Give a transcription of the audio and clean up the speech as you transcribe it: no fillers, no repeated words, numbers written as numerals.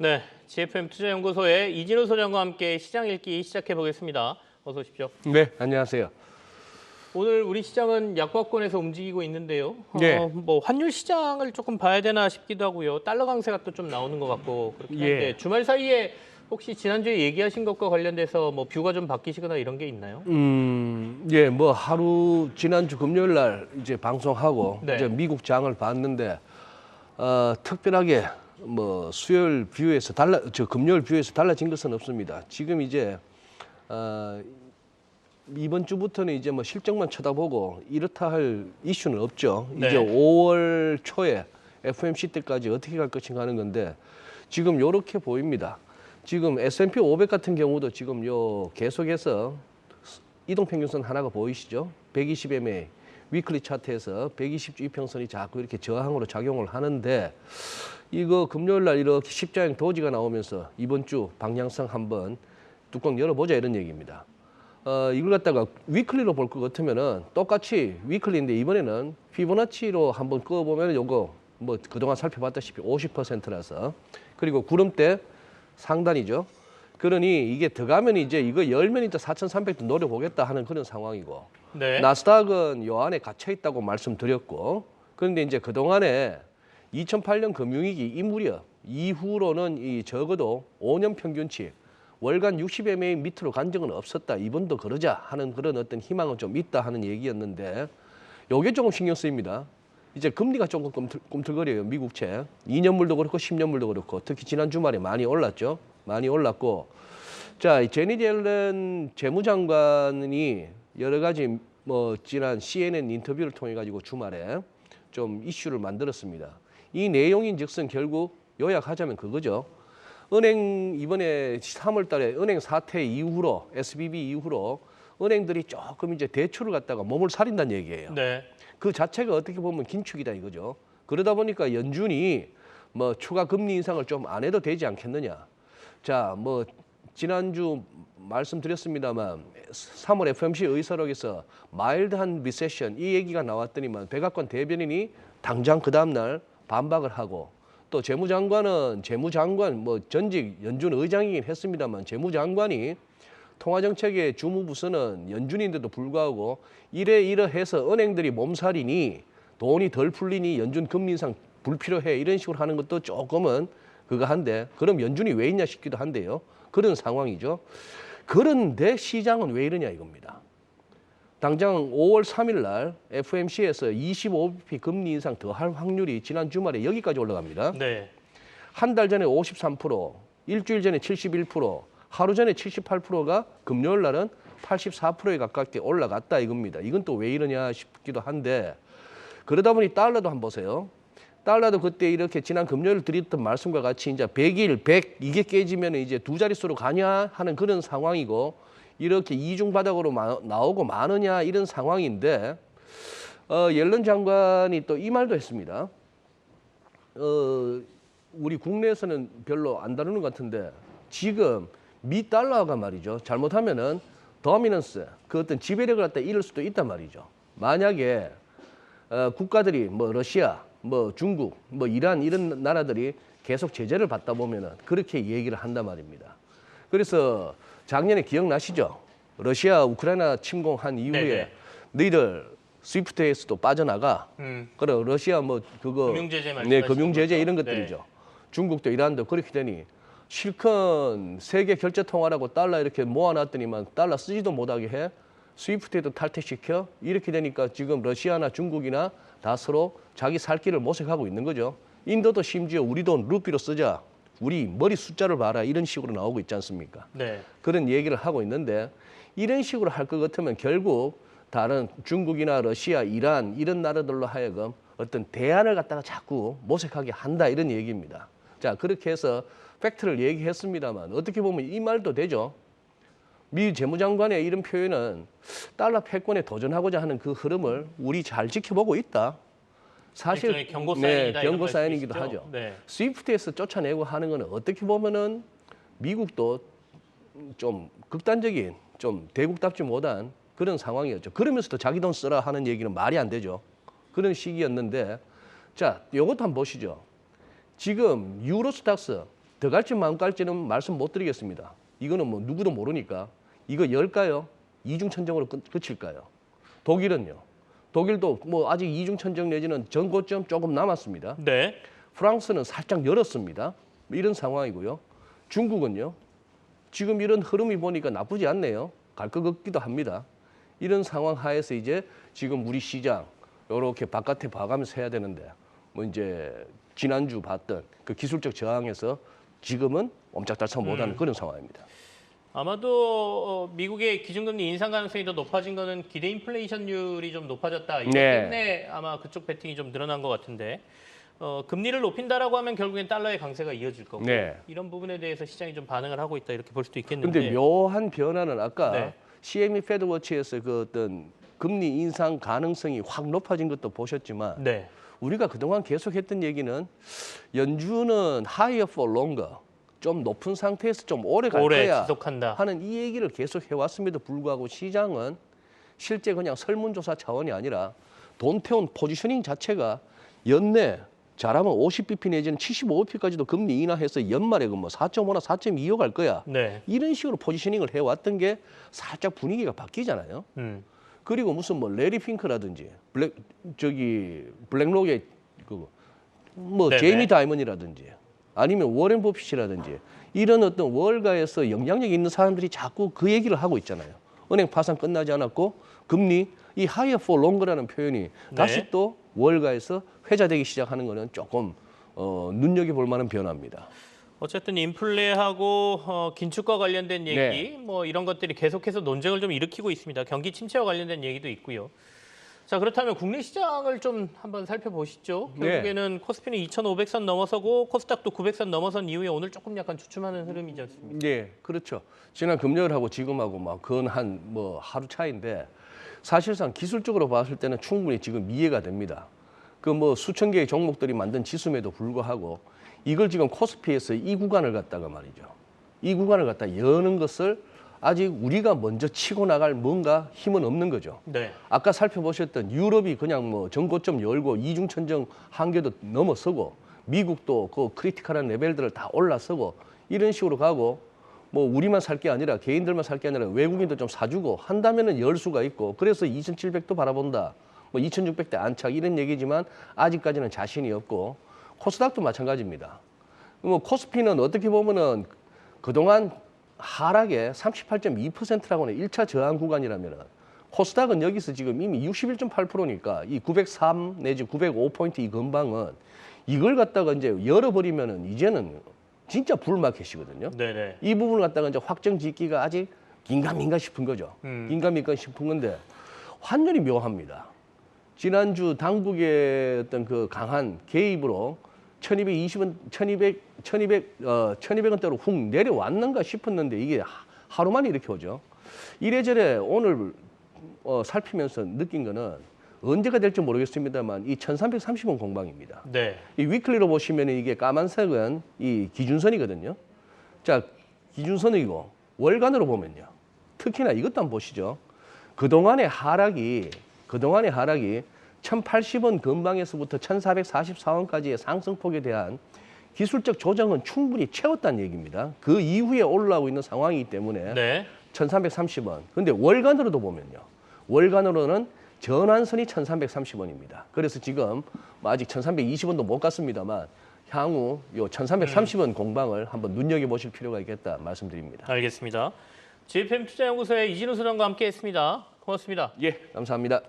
네, GFM 투자연구소의 이진우 소장과 함께 시장 읽기 시작해 보겠습니다. 어서 오십시오. 네, 안녕하세요. 오늘 우리 시장은 약과권에서 움직이고 있는데요. 네. 뭐 환율 시장을 조금 봐야 되나 싶기도 하고요. 달러 강세가 또 좀 나오는 것 같고 그렇긴 한데 주말 사이에 혹시 지난주에 얘기하신 것과 관련돼서 뭐 뷰가 좀 바뀌시거나 이런 게 있나요? 뭐 하루 지난주 금요일 날 이제 방송하고 네. 이제 미국 장을 봤는데 특별하게 뭐 수요일 뷰에서 금요일 뷰에서 달라진 것은 없습니다. 지금 이제 이번 주부터는 이제 뭐 실적만 쳐다보고 이렇다 할 이슈는 없죠. 네. 이제 5월 초에 FOMC 때까지 어떻게 갈 것인가 하는 건데 지금 요렇게 보입니다. 지금 S&P 500 같은 경우도 지금 요 계속해서 이동평균선 하나가 보이시죠? 120 MA 위클리 차트에서 120주 이평선이 자꾸 이렇게 저항으로 작용을 하는데 이거 금요일 날 이렇게 십자형 도지가 나오면서 이번 주 방향성 한번 뚜껑 열어보자 이런 얘기입니다. 이걸 갖다가 위클리로 볼 것 같으면은 똑같이 위클리인데 이번에는 피보나치로 한번 꺼보면 요거 뭐 그동안 살펴봤다시피 50%라서 그리고 구름대 상단이죠. 그러니 이게 들어가면 이제 이거 열면 이제 4,300도 노려보겠다 하는 그런 상황이고 네. 나스닥은 요 안에 갇혀 있다고 말씀드렸고 그런데 이제 그동안에 2008년 금융위기 이 무렵 이후로는 이 적어도 5년 평균치 월간 60MA 밑으로 간 적은 없었다. 이번도 그러자 하는 그런 어떤 희망은 좀 있다 하는 얘기였는데 요게 조금 신경 쓰입니다. 이제 금리가 조금 꿈틀거려요. 미국채. 2년물도 그렇고 10년물도 그렇고 특히 지난 주말에 많이 올랐죠. 많이 올랐고 자, 제니 옐런 재무장관이 여러 가지 뭐 지난 CNN 인터뷰를 통해 가지고 주말에 좀 이슈를 만들었습니다. 이 내용인즉슨 결국 요약하자면 그거죠. 은행 이번에 3월 달에 은행 사태 이후로 SVB 이후로 은행들이 조금 이제 대출을 갖다가 몸을 사린다는 얘기예요. 네. 그 자체가 어떻게 보면 긴축이다 이거죠. 그러다 보니까 연준이 뭐 추가 금리 인상을 좀 안 해도 되지 않겠느냐. 자, 뭐 지난주 말씀드렸습니다만 3월 FOMC 의사록에서 마일드한 리세션 이 얘기가 나왔더니만 백악관 대변인이 당장 그 다음 날 반박을 하고 또 재무장관은 뭐 전직 연준 의장이긴 했습니다만 재무장관이 통화정책의 주무부서는 연준인데도 불구하고 이러해서 은행들이 몸살이니 돈이 덜 풀리니 연준 금리 인상 불필요해 이런 식으로 하는 것도 조금은 그거 한데 그럼 연준이 왜 있냐 싶기도 한데요. 그런 상황이죠. 그런데 시장은 왜 이러냐 이겁니다. 당장 5월 3일 날 FOMC에서 25bp 금리 인상 더 할 확률이 지난 주말에 여기까지 올라갑니다. 네. 한 달 전에 53%, 일주일 전에 71%, 하루 전에 78%가 금요일 날은 84%에 가깝게 올라갔다 이겁니다. 이건 또 왜 이러냐 싶기도 한데 그러다 보니 달러도 한번 보세요. 달러도 그때 이렇게 지난 금요일 드렸던 말씀과 같이 이제 100일, 100 이게 깨지면 이제 두 자릿수로 가냐 하는 그런 상황이고 이렇게 이중 바닥으로 나오고 마느냐 이런 상황인데 옐런 장관이 또 이 말도 했습니다. 우리 국내에서는 별로 안 다루는 것 같은데 지금 미 달러가 말이죠. 잘못하면은 도미넌스 그 어떤 지배력을 갖다 잃을 수도 있단 말이죠. 만약에 국가들이 뭐 러시아, 뭐 중국, 뭐 이란 이런 나라들이 계속 제재를 받다 보면은 그렇게 얘기를 한단 말입니다. 그래서 작년에 기억나시죠? 러시아 우크라이나 침공한 이후에 네네. 너희들 스위프트에서도 빠져나가. 그래 러시아 뭐 그거 금융제재 네, 금융제재 거죠? 이런 것들이죠. 중국도 이란도 그렇게 되니 실컷 세계 결제 통화라고 달러 이렇게 모아놨더니만 달러 쓰지도 못하게 해. 스위프트에도 탈퇴시켜. 이렇게 되니까 지금 러시아나 중국이나 다 서로 자기 살 길을 모색하고 있는 거죠. 인도도 심지어 우리 돈 루피로 쓰자. 우리 머리 숫자를 봐라. 이런 식으로 나오고 있지 않습니까? 네. 그런 얘기를 하고 있는데 이런 식으로 할 것 같으면 결국 다른 중국이나 러시아, 이란 이런 나라들로 하여금 어떤 대안을 갖다가 자꾸 모색하게 한다 이런 얘기입니다. 자, 그렇게 해서 팩트를 얘기했습니다만 어떻게 보면 이 말도 되죠. 미 재무장관의 이런 표현은 달러 패권에 도전하고자 하는 그 흐름을 우리 잘 지켜보고 있다. 사실 일종의 경고 사인이다, 이런 경고 사인이기도 말씀이시죠? 하죠. 네. 스위프트에서 쫓아내고 하는 거는 어떻게 보면은 미국도 좀 극단적인, 좀 대국답지 못한 그런 상황이었죠. 그러면서도 자기 돈 쓰라 하는 얘기는 말이 안 되죠. 그런 시기였는데, 자, 이것도 한번 보시죠. 지금 유로스탁스 더 갈지 만 갈지는 말씀 못 드리겠습니다. 이거는 뭐 누구도 모르니까. 이거 열까요? 이중천정으로 그칠까요? 독일은요? 독일도 뭐 아직 이중천정 내지는 전고점 조금 남았습니다. 네. 프랑스는 살짝 열었습니다. 이런 상황이고요. 중국은요? 지금 이런 흐름이 보니까 나쁘지 않네요. 갈 것 같기도 합니다. 이런 상황 하에서 이제 지금 우리 시장 이렇게 바깥에 봐가면서 해야 되는데 뭐 이제 지난주 봤던 그 기술적 저항에서 지금은 옴짝달싹 못하는 그런 상황입니다. 아마도 미국의 기준금리 인상 가능성이 더 높아진 거는 기대 인플레이션율이 좀 높아졌다. 이것 네. 때문에 아마 그쪽 베팅이 좀 늘어난 것 같은데 금리를 높인다라고 하면 결국엔 달러의 강세가 이어질 거고 네. 이런 부분에 대해서 시장이 좀 반응을 하고 있다 이렇게 볼 수도 있겠는데. 근데 묘한 변화는 아까 네. CME 패드워치에서 그 어떤 금리 인상 가능성이 확 높아진 것도 보셨지만 네. 우리가 그동안 계속했던 얘기는 연준은 higher for longer, 좀 높은 상태에서 좀 오래 갈 오래 거야 지속한다. 하는 이 얘기를 계속 해왔음에도 불구하고 시장은 실제 그냥 설문조사 차원이 아니라 돈 태운 포지셔닝 자체가 연내 잘하면 50bp 내지는 75bp까지도 금리 인하해서 연말에 그 뭐 4.5나 4.25 갈 거야. 네. 이런 식으로 포지셔닝을 해왔던 게 살짝 분위기가 바뀌잖아요. 그리고 무슨 뭐 레리 핑크라든지 블랙록의 그뭐 네네. 제이미 다이먼이라든지 아니면 워렌 버핏이라든지 이런 어떤 월가에서 영향력 있는 사람들이 자꾸 그 얘기를 하고 있잖아요. 은행 파산 끝나지 않았고 금리 이 higher for longer라는 표현이 다시 또 월가에서 회자되기 시작하는 거는 조금 눈여겨볼 만한 변화입니다. 어쨌든 인플레하고 긴축과 관련된 얘기 네. 뭐 이런 것들이 계속해서 논쟁을 좀 일으키고 있습니다. 경기 침체와 관련된 얘기도 있고요. 자, 그렇다면 국내 시장을 좀 한번 살펴보시죠. 네. 결국에는 코스피는 2,500선 넘어서고 코스닥도 900선 넘어선 이후에 오늘 조금 약간 주춤하는 흐름이지 않습니까? 네, 그렇죠. 지난 금요일하고 지금하고 막 근 한 뭐 하루 차인데 사실상 기술적으로 봤을 때는 충분히 지금 이해가 됩니다. 그 뭐 수천 개의 종목들이 만든 지수에도 불구하고 이걸 지금 코스피에서 이 구간을 갖다가 말이죠. 이 구간을 갖다 여는 것을 아직 우리가 먼저 치고 나갈 뭔가 힘은 없는 거죠. 네. 아까 살펴보셨던 유럽이 그냥 뭐 전고점 열고 이중천정 한계도 넘어서고 미국도 그 크리티컬한 레벨들을 다 올라서고 이런 식으로 가고 뭐 우리만 살 게 아니라 개인들만 살 게 아니라 외국인도 좀 사주고 한다면은 열 수가 있고 그래서 2,700도 바라본다. 뭐 2,600대 안착 이런 얘기지만 아직까지는 자신이 없고 코스닥도 마찬가지입니다. 뭐 코스피는 어떻게 보면은 그동안 하락의 38.2%라고는 1차 저항 구간이라면은 코스닥은 여기서 지금 이미 61.8%니까 이 903 내지 905포인트 이 근방은 이걸 갖다가 이제 열어버리면은 이제는 진짜 불마켓이거든요. 네네. 이 부분을 갖다가 이제 확정 짓기가 아직 긴가민가 싶은 거죠. 긴가민가 싶은 건데 환율이 묘합니다. 지난주 당국의 어떤 그 강한 개입으로 1220원, 1200원대로 훅 내려왔는가 싶었는데 이게 하루 만에 이렇게 오죠. 이래저래 오늘 살피면서 느낀 거는 언제가 될지 모르겠습니다만 이 1330원 공방입니다. 네. 이 위클리로 보시면 이게 까만색은 이 기준선이거든요. 자, 기준선이고 월간으로 보면요. 특히나 이것도 한번 보시죠. 그동안의 하락이 1080원 근방에서부터 1444원까지의 상승폭에 대한 기술적 조정은 충분히 채웠다는 얘기입니다. 그 이후에 올라오고 있는 상황이기 때문에 네. 1330원. 근데 월간으로도 보면요. 월간으로는 전환선이 1330원입니다. 그래서 지금 뭐 아직 1320원도 못 갔습니다만 향후 요 1330원 공방을 한번 눈여겨보실 필요가 있겠다 말씀드립니다. 알겠습니다. GFM 투자연구소의 이진우 소장과 함께했습니다. 고맙습니다. 예, 감사합니다.